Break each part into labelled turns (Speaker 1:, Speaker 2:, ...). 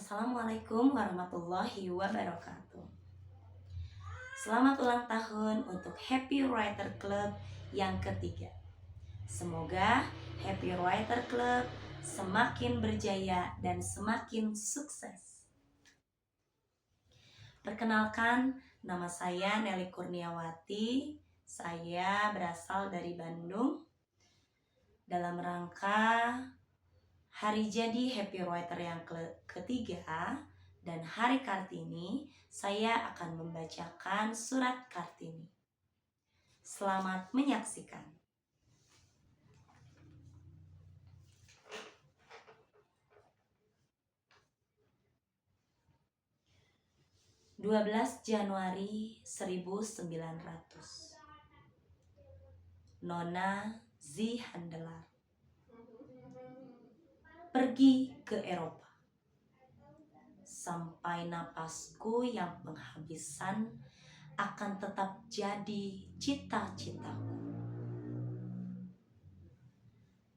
Speaker 1: Assalamualaikum warahmatullahi wabarakatuh. Selamat ulang tahun untuk Happy Writer Club yang ketiga. Semoga Happy Writer Club semakin berjaya dan semakin sukses. Perkenalkan, nama saya Nelly Kurniawati. Saya berasal dari Bandung. Dalam rangka hari jadi Happy Writer yang ketiga dan hari Kartini, saya akan membacakan surat Kartini. Selamat menyaksikan. Januari 1900. Nona Zihandelar pergi ke Eropa. Sampai napasku yang penghabisan akan tetap jadi cita-citaku.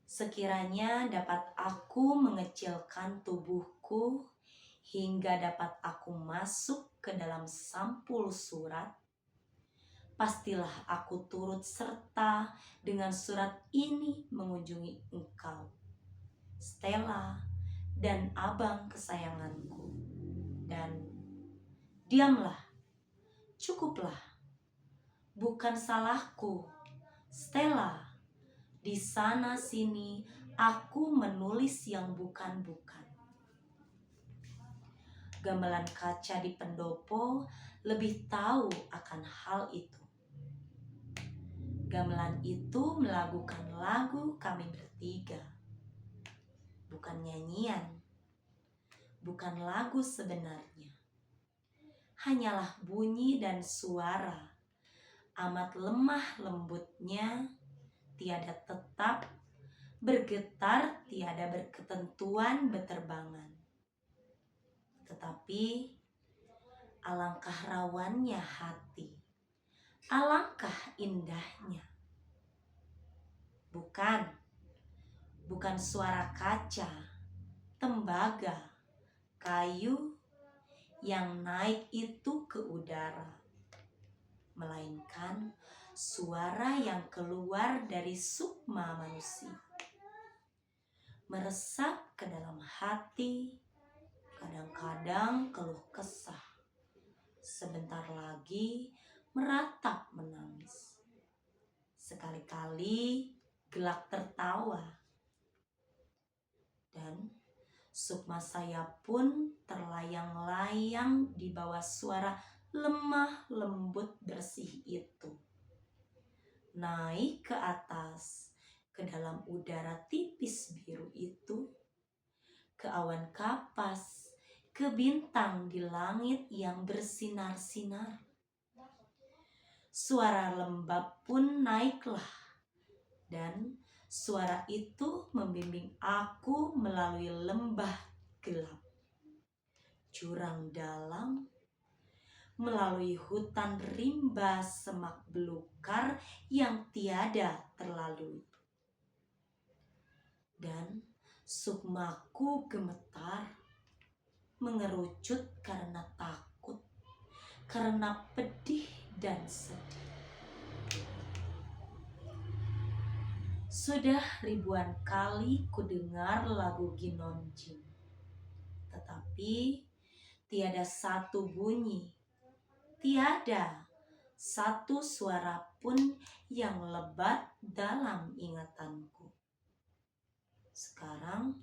Speaker 1: Sekiranya dapat aku mengecilkan tubuhku hingga dapat aku masuk ke dalam sampul surat, pastilah aku turut serta dengan surat ini mengunjungi engkau, Stella, dan abang kesayanganku. Dan diamlah, cukuplah. Bukan salahku, Stella. Di sana sini aku menulis yang bukan-bukan. Gamelan kaca di pendopo lebih tahu akan hal itu. Gamelan itu melagukan lagu kami bertiga. Bukan nyanyian, bukan lagu sebenarnya. Hanyalah bunyi dan suara, amat lemah lembutnya, tiada tetap, bergetar tiada berketentuan beterbangan. Tetapi alangkah rawannya hati, alangkah indahnya. Bukan suara kaca, tembaga, kayu yang naik itu ke udara, melainkan suara yang keluar dari sukma manusia, meresap ke dalam hati, kadang-kadang keluh kesah, sebentar lagi meratap menangis, sekali-kali gelak tertawa, dan sukma saya pun terlayang-layang di bawah suara lemah lembut bersih itu, naik ke atas, ke dalam udara tipis biru itu, ke awan kapas, ke bintang di langit yang bersinar-sinar. Suara lembab pun naiklah, dan suara itu membimbing aku melalui lembah gelap, jurang dalam, melalui hutan rimba semak belukar yang tiada terlalui. Dan sukmaku gemetar, mengerucut karena takut, karena pedih dan sedih. Sudah ribuan kali kudengar lagu Ginonjing, tetapi tiada satu bunyi, tiada satu suara pun yang lebat dalam ingatanku. Sekarang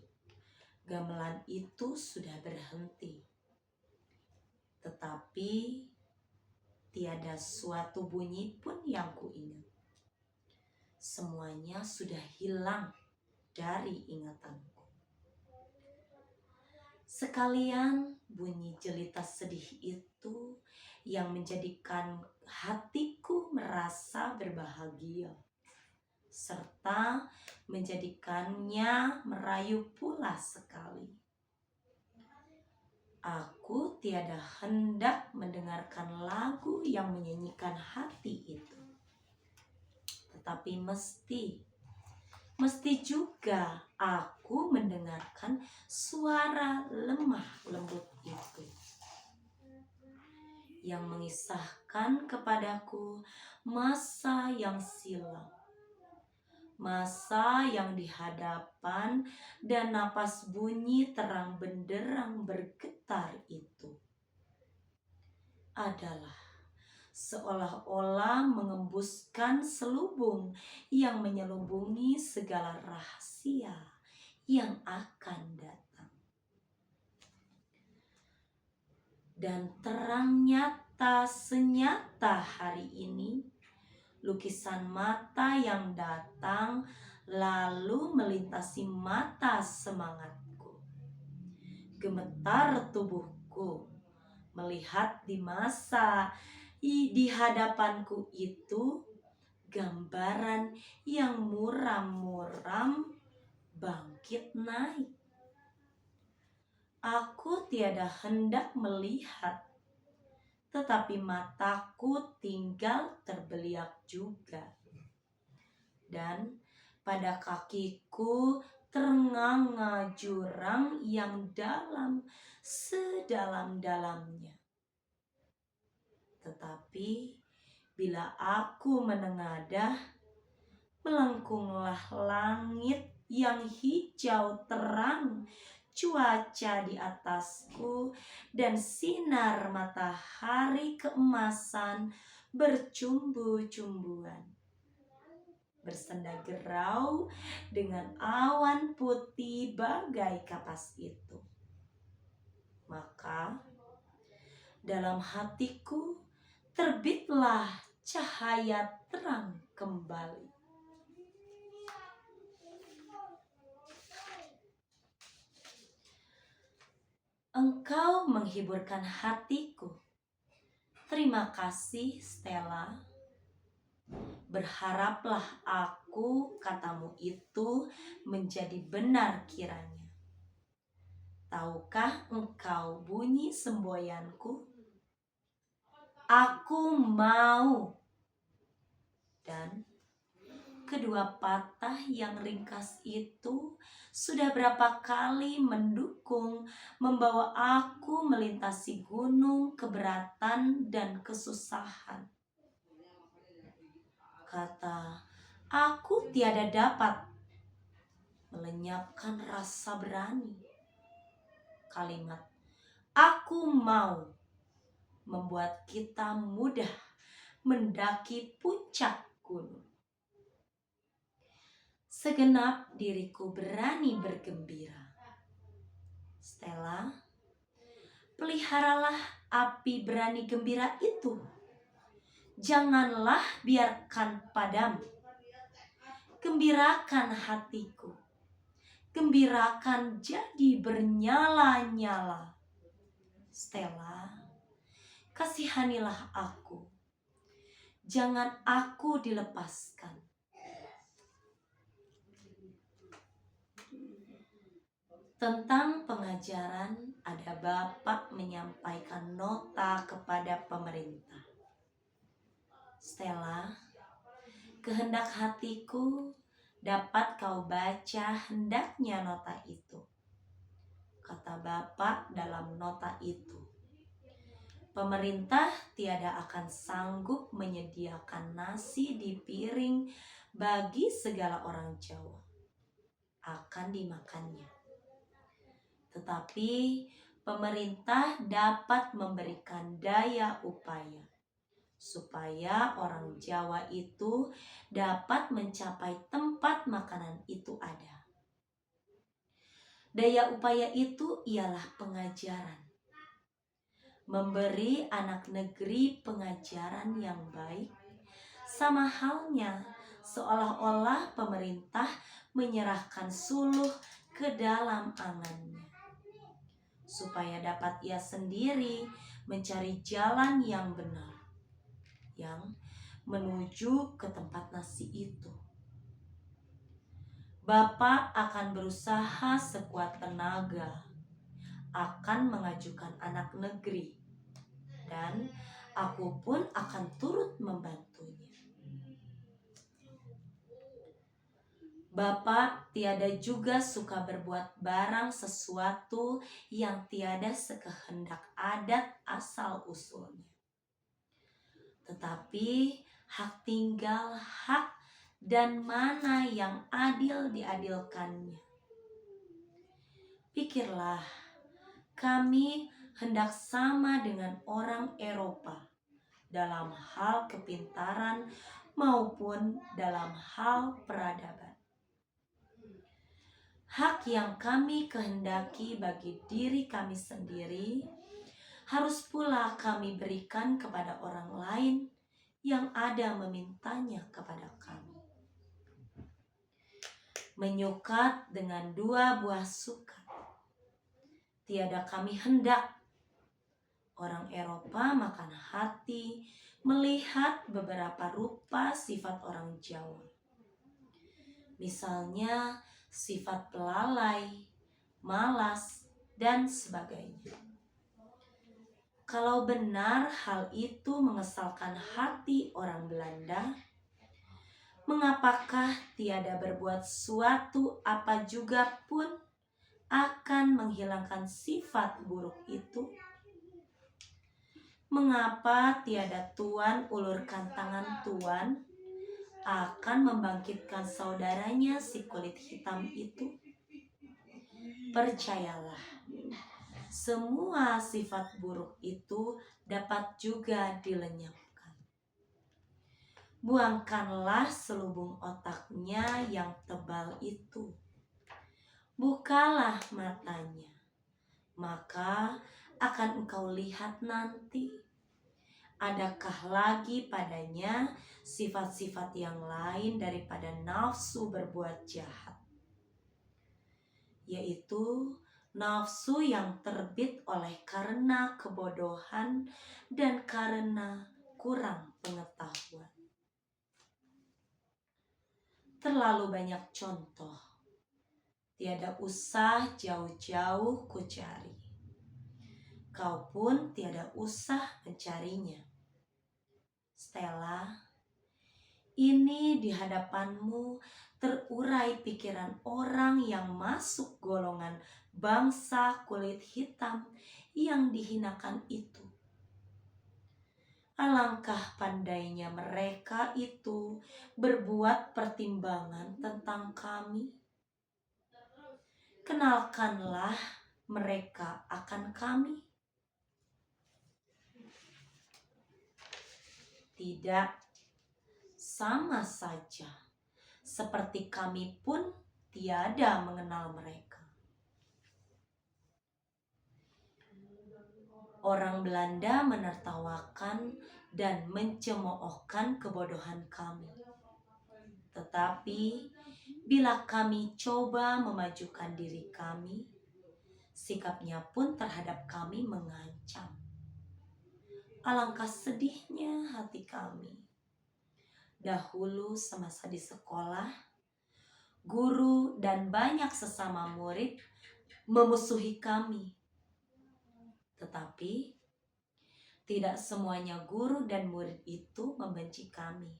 Speaker 1: gamelan itu sudah berhenti, tetapi tiada suatu bunyi pun yang kuingat. Semuanya sudah hilang dari ingatanku. Sekalian bunyi jelita sedih itu yang menjadikan hatiku merasa berbahagia, serta menjadikannya merayu pula sekali. Aku tiada hendak mendengarkan lagu yang menyanyikan hati itu, tetapi mesti Mesti juga aku mendengarkan suara lemah lembut itu yang mengisahkan kepadaku masa yang silam, masa yang di hadapan dan napas bunyi terang benderang bergetar itu adalah seolah-olah mengembuskan selubung yang menyelubungi segala rahasia yang akan datang. Dan terang nyata senyata hari ini, lukisan mata yang datang lalu melintasi mata semangatku. Gemetar tubuhku melihat di masa di hadapanku itu gambaran yang muram-muram bangkit naik. Aku tiada hendak melihat, tetapi mataku tinggal terbeliak juga. Dan pada kakiku ternganga jurang yang dalam sedalam-dalamnya. Tetapi bila aku menengadah, melengkunglah langit yang hijau terang, cuaca di atasku, dan sinar matahari keemasan bercumbu-cumbuan. Bersenda gerau dengan awan putih bagai kapas itu. Maka dalam hatiku terbitlah cahaya terang kembali. Engkau menghiburkan hatiku. Terima kasih, Stella. Berharaplah aku katamu itu menjadi benar kiranya. Tahukah engkau bunyi semboyanku? Aku mau. Dan kedua patah yang ringkas itu sudah berapa kali mendukung, membawa aku melintasi gunung, keberatan, dan kesusahan. Kata, aku tiada dapat melenyapkan rasa berani. Kalimat, aku mau membuat kita mudah mendaki puncak gunung. Segenap diriku berani bergembira. Stella, peliharalah api berani gembira itu. Janganlah biarkan padam. Gembirakan hatiku. Gembirakan jadi bernyala-nyala. Stella, kasihanilah aku. Jangan aku dilepaskan. Tentang pengajaran, ada Bapak menyampaikan nota kepada pemerintah. Stella, kehendak hatiku dapat kau baca hendaknya nota itu. Kata Bapak dalam nota itu, pemerintah tiada akan sanggup menyediakan nasi di piring bagi segala orang Jawa. Akan dimakannya. Tetapi pemerintah dapat memberikan daya upaya supaya orang Jawa itu dapat mencapai tempat makanan itu ada. Daya upaya itu ialah pengajaran. Memberi anak negeri pengajaran yang baik, sama halnya seolah-olah pemerintah menyerahkan suluh ke dalam angannya, supaya dapat ia sendiri mencari jalan yang benar, yang menuju ke tempat nasi itu. Bapak akan berusaha sekuat tenaga, akan mengajukan anak negeri, dan aku pun akan turut membantunya. Bapa tiada juga suka berbuat barang sesuatu yang tiada sekehendak adat asal-usulnya. Tetapi hak tinggal, hak dan mana yang adil diadilkannya. Pikirlah, kami hendak sama dengan orang Eropa dalam hal kepintaran maupun dalam hal peradaban. Hak yang kami kehendaki bagi diri kami sendiri harus pula kami berikan kepada orang lain yang ada memintanya kepada kami. Menyukat dengan dua buah sukat. Tiada kami hendak orang Eropa makan hati melihat beberapa rupa sifat orang Jawa. Misalnya sifat pelalai, malas, dan sebagainya. Kalau benar hal itu mengesalkan hati orang Belanda, mengapakah tiada berbuat suatu apa juga pun akan menghilangkan sifat buruk itu? Mengapa tiada Tuan ulurkan tangan Tuan akan membangkitkan saudaranya si kulit hitam itu? Percayalah, semua sifat buruk itu dapat juga dilenyapkan. Buangkanlah selubung otaknya yang tebal itu. Bukalah matanya, maka akan engkau lihat nanti. Adakah lagi padanya sifat-sifat yang lain daripada nafsu berbuat jahat? Yaitu nafsu yang terbit oleh karena kebodohan dan karena kurang pengetahuan. Terlalu banyak contoh, tiada usah jauh-jauh ku cari. Kau pun tiada usah mencarinya. Stella, ini di hadapanmu terurai pikiran orang yang masuk golongan bangsa kulit hitam yang dihinakan itu. Alangkah pandainya mereka itu berbuat pertimbangan tentang kami. Kenalkanlah mereka akan kami. Tidak, sama saja seperti kami pun tiada mengenal mereka. Orang Belanda menertawakan dan mencemoohkan kebodohan kami. Tetapi bila kami coba memajukan diri kami, sikapnya pun terhadap kami mengancam. Alangkah sedihnya hati kami. Dahulu semasa di sekolah, guru dan banyak sesama murid memusuhi kami. Tetapi tidak semuanya guru dan murid itu membenci kami.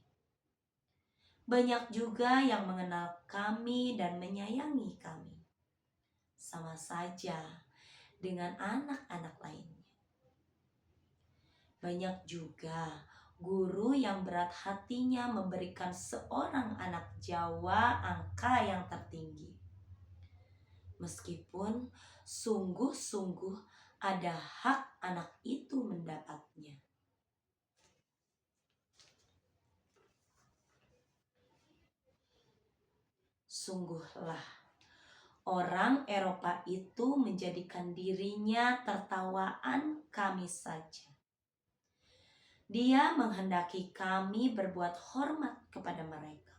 Speaker 1: Banyak juga yang mengenal kami dan menyayangi kami. Sama saja dengan anak-anak lainnya. Banyak juga guru yang berat hatinya memberikan seorang anak Jawa angka yang tertinggi. Meskipun sungguh-sungguh ada hak anak itu mendapatnya. Sungguhlah, orang Eropa itu menjadikan dirinya tertawaan kami saja. Dia menghendaki kami berbuat hormat kepada mereka.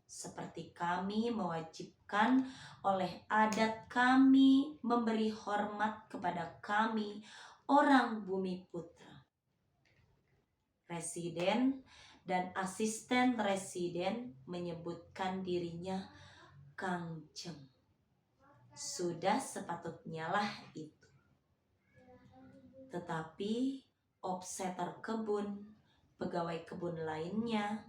Speaker 1: Seperti kami mewajibkan oleh adat kami memberi hormat kepada kami orang Bumi Putra. Residen dan asisten residen menyebutkan dirinya Kangjeng. Sudah sepatutnya lah itu. Tetapi opseter kebun, pegawai kebun lainnya,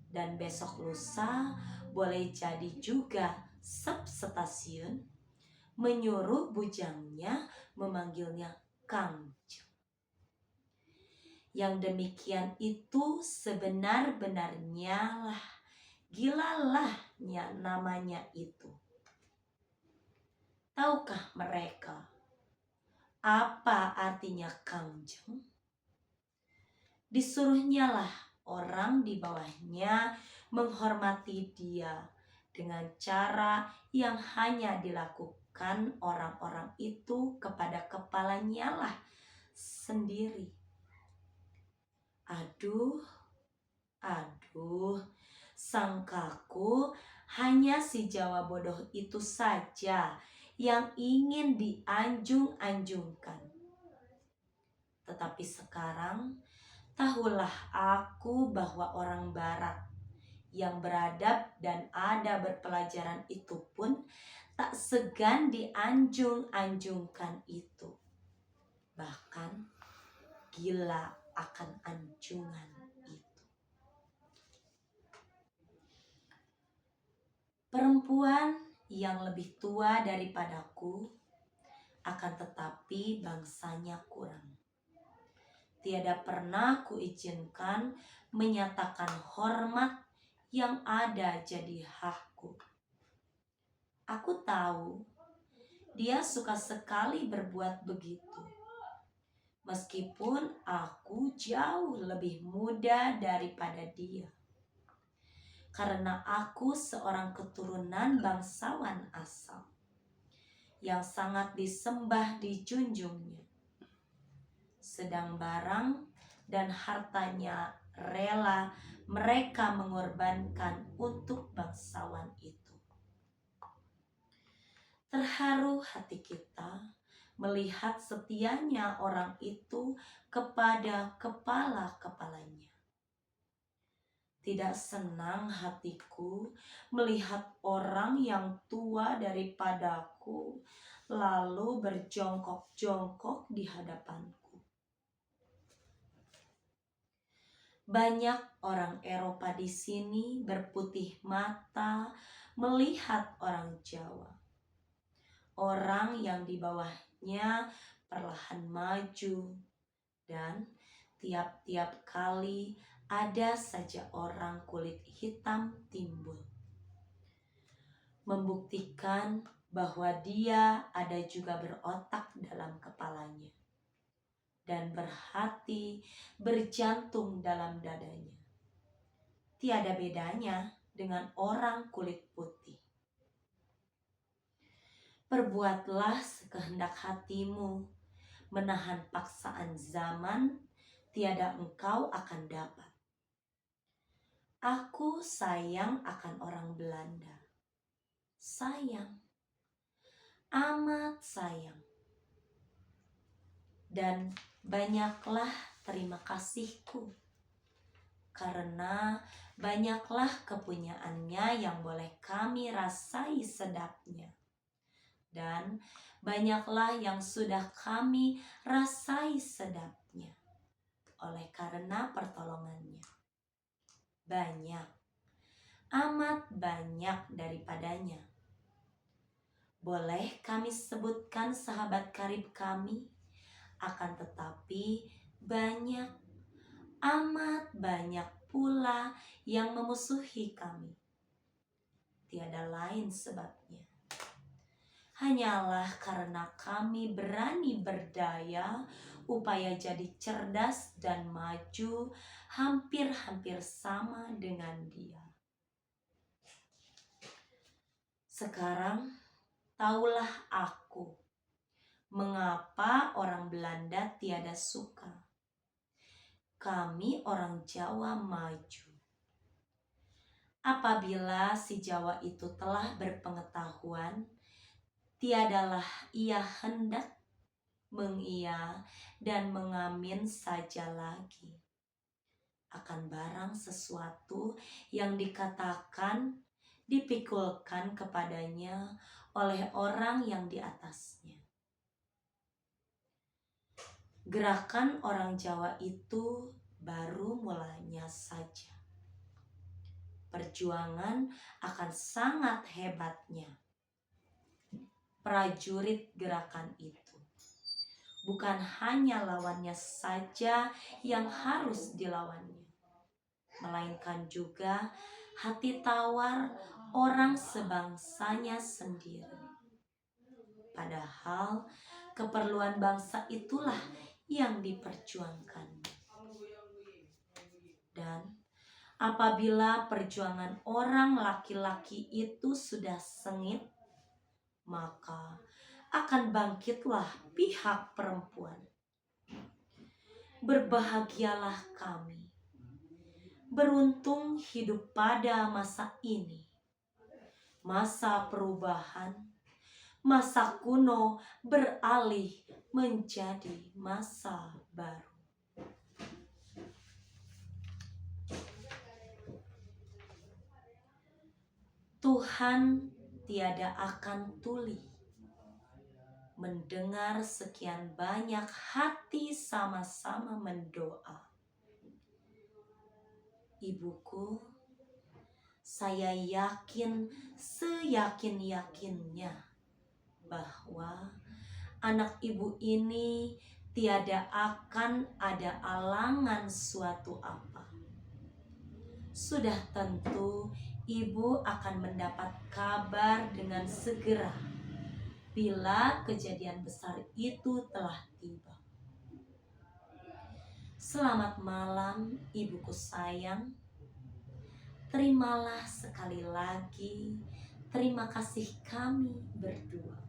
Speaker 1: dan besok lusa boleh jadi juga substasiun, menyuruh bujangnya memanggilnya Kangjeng. Yang demikian itu sebenar-benarnya lah, gilalahnya namanya itu. Tahukah mereka apa artinya Kangjeng? Disuruhnyalah orang di bawahnya menghormati dia dengan cara yang hanya dilakukan orang-orang itu kepada kepalanya lah sendiri. Aduh, sangkaku hanya si Jawa bodoh itu saja yang ingin dianjung-anjungkan. Tetapi sekarang, tahulah aku bahwa orang barat yang beradab dan ada berpelajaran itu pun tak segan dianjung-anjungkan itu. Bahkan gila akan anjungan itu. Perempuan yang lebih tua daripadaku, akan tetapi bangsanya kurang. Tiada pernah kuizinkan menyatakan hormat yang ada jadi hakku. Aku tahu dia suka sekali berbuat begitu. Meskipun aku jauh lebih muda daripada dia. Karena aku seorang keturunan bangsawan asal yang sangat disembah dijunjungnya. Sedang barang dan hartanya rela mereka mengorbankan untuk bangsawan itu. Terharu hati kita melihat setianya orang itu kepada kepala-kepalanya. Tidak senang hatiku melihat orang yang tua daripadaku lalu berjongkok-jongkok di hadapanku. Banyak orang Eropa di sini berputih mata melihat orang Jawa. Orang yang di bawahnya perlahan maju dan tiap-tiap kali ada saja orang kulit hitam timbul. Membuktikan bahwa dia ada juga berotak dalam kepalanya. Dan berhati, berjantung dalam dadanya. Tiada bedanya dengan orang kulit putih. Perbuatlah sekehendak hatimu, menahan paksaan zaman, tiada engkau akan dapat. Aku sayang akan orang Belanda. Sayang, amat sayang. Dan banyaklah terima kasihku, karena banyaklah kepunyaannya yang boleh kami rasai sedapnya. Dan banyaklah yang sudah kami rasai sedapnya oleh karena pertolongannya. Banyak, amat banyak daripadanya. Boleh kami sebutkan sahabat karib kami, akan tetapi banyak, amat banyak pula yang memusuhi kami. Tiada lain sebabnya. Hanyalah karena kami berani berdaya, upaya jadi cerdas dan maju hampir-hampir sama dengan dia. Sekarang taulah aku mengapa orang Belanda tiada suka. Kami orang Jawa maju. Apabila si Jawa itu telah berpengetahuan, tiadalah ia hendak mengiya dan mengamin saja lagi akan barang sesuatu yang dikatakan, dipikulkan kepadanya oleh orang yang di atasnya. Gerakan orang Jawa itu baru mulanya saja. perjuangan akan sangat hebatnya prajurit gerakan itu. Bukan hanya lawannya saja yang harus dilawannya, melainkan juga hati tawar orang sebangsanya sendiri. Padahal keperluan bangsa itulah yang diperjuangkan. Dan apabila perjuangan orang laki-laki itu sudah sengit, maka akan bangkitlah pihak perempuan. Berbahagialah kami, beruntung hidup pada masa ini, masa perubahan, masa kuno beralih menjadi masa baru. Tuhan tiada akan tuli mendengar sekian banyak hati sama-sama mendoa. Ibuku, saya yakin seyakin-yakinnya bahwa anak ibu ini tiada akan ada alangan suatu apa. Sudah tentu ibu akan mendapat kabar dengan segera bila kejadian besar itu telah tiba. Selamat malam ibuku sayang. Terimalah sekali lagi terima kasih kami berdua.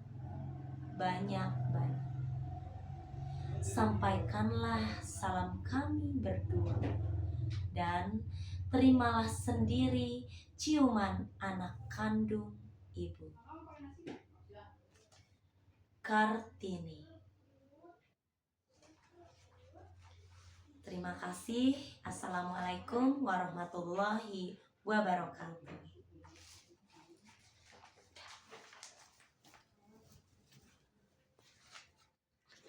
Speaker 1: Banyak-banyak. Sampaikanlah salam kami berdua. Dan terimalah sendiri ciuman anak kandung ibu. Kartini. Terima kasih. Assalamualaikum warahmatullahi wabarakatuh.